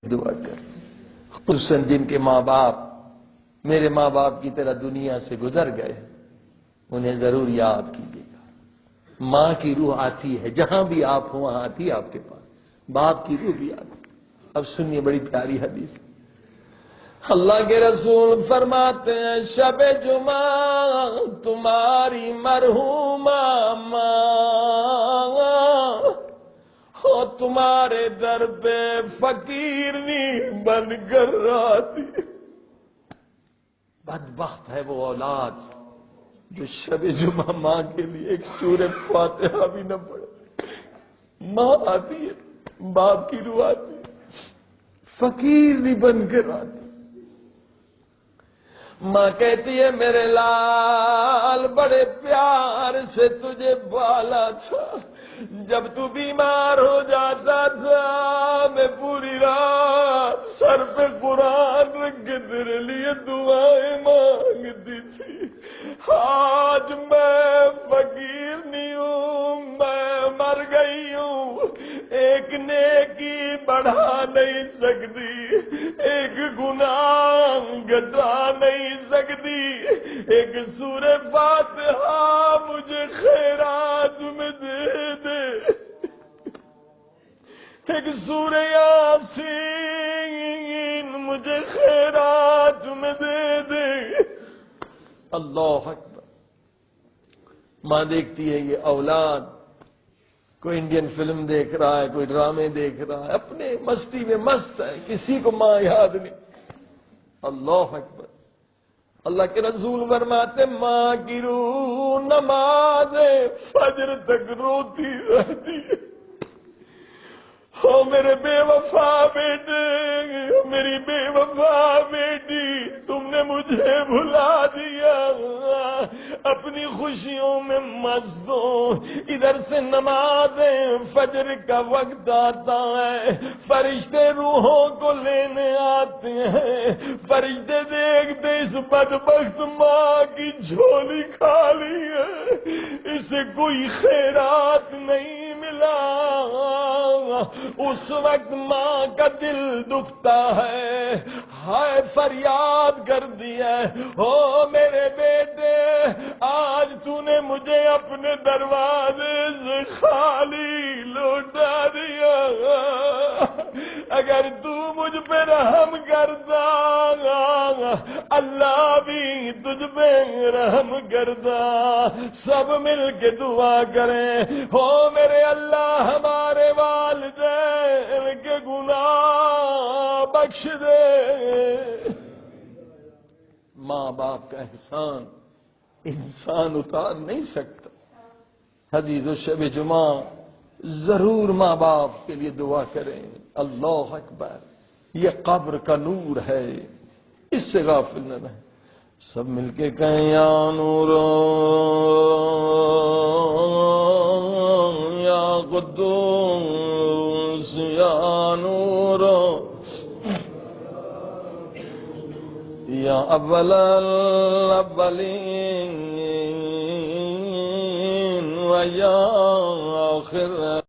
دعا کر، خصوصاً جن کے ماں باپ میرے ماں باپ کی طرح دنیا سے گزر گئے، انہیں ضرور یاد کیجیے گا۔ ماں کی روح آتی ہے، جہاں بھی آپ ہوں وہاں آتی ہے آپ کے پاس، باپ کی روح بھی آتی ہے۔ اب سنیے بڑی پیاری حدیث، اللہ کے رسول فرماتے ہیں شب جمعہ تمہاری مرحومہ ماں ہو تمہارے در پہ فقیرنی بن کر آتی۔ بدبخت ہے وہ اولاد جو شب جمعہ ماں کے لیے ایک سورہ فاتحہ بھی نہ پڑھے۔ ماں آتی ہے، باپ کی روح آتی ہے، فقیرنی بن کر آتی۔ ماں کہتی ہے میرے لال بڑے پیار سے تجھے بالا تھا، جب تو بیمار ہو جاتا تھا میں پوری رات سر پہ قرآن رکھ کے تیرے لیے دعائیں مانگتی تھی۔ آج میں فقیر نہیں ہوں، میں مر گئی ہوں، ایک نیکی بڑھا نہیں سکتی، ایک گناہ گھٹا نہیں سکتی، ایک سورہ فاتحہ مجھے خیرات میں دے دے، ایک سورہ یاسین مجھے خیرات میں دے دے۔ اللہ اکبر۔ ماں دیکھتی ہے یہ اولاد کوئی انڈین فلم دیکھ رہا ہے، کوئی ڈرامے دیکھ رہا ہے، اپنے مستی میں مست ہے، کسی کو ماں یاد نہیں۔ اللہ اکبر۔ اللہ کے رسول فرماتے ماں کی روح نماز فجر تک روتی رہتی ہے۔ او میرے بے وفا بیٹے، میری بے وفا بیٹی، تم نے مجھے بھلا دیا، اپنی خوشیوں میں مست ہو۔ ادھر سے نماز فجر کا وقت آتا ہے، فرشتے روحوں کو لینے آتے ہیں، فرشتے دیکھتے اس بدبخت ماں کی جھولی خالی ہے، اسے کوئی خیرات نہیں ملا۔ اس وقت ماں کا دل دکھتا ہے، ہائے فریاد کر دیا، او میرے بیٹے آج تو نے مجھے اپنے دروازے سے خالی لوٹا دیا، اگر تو مجھ پہ رحم کرتا اللہ بھی تجھ پہ رحم کرتا۔ سب مل کے دعا کریں، او میرے اللہ ہمارے والدین کے گناہ بخش دے۔ ماں باپ کا احسان انسان اتار نہیں سکتا۔ حدیث و شب جمعہ ضرور ماں باپ کے لیے دعا کریں۔ اللہ اکبر، یہ قبر کا نور ہے، اس سے غافل نہ رہیں۔ سب مل کے کہیں یا نور یا قدوس یا نور یا اول الاولین و یا آخر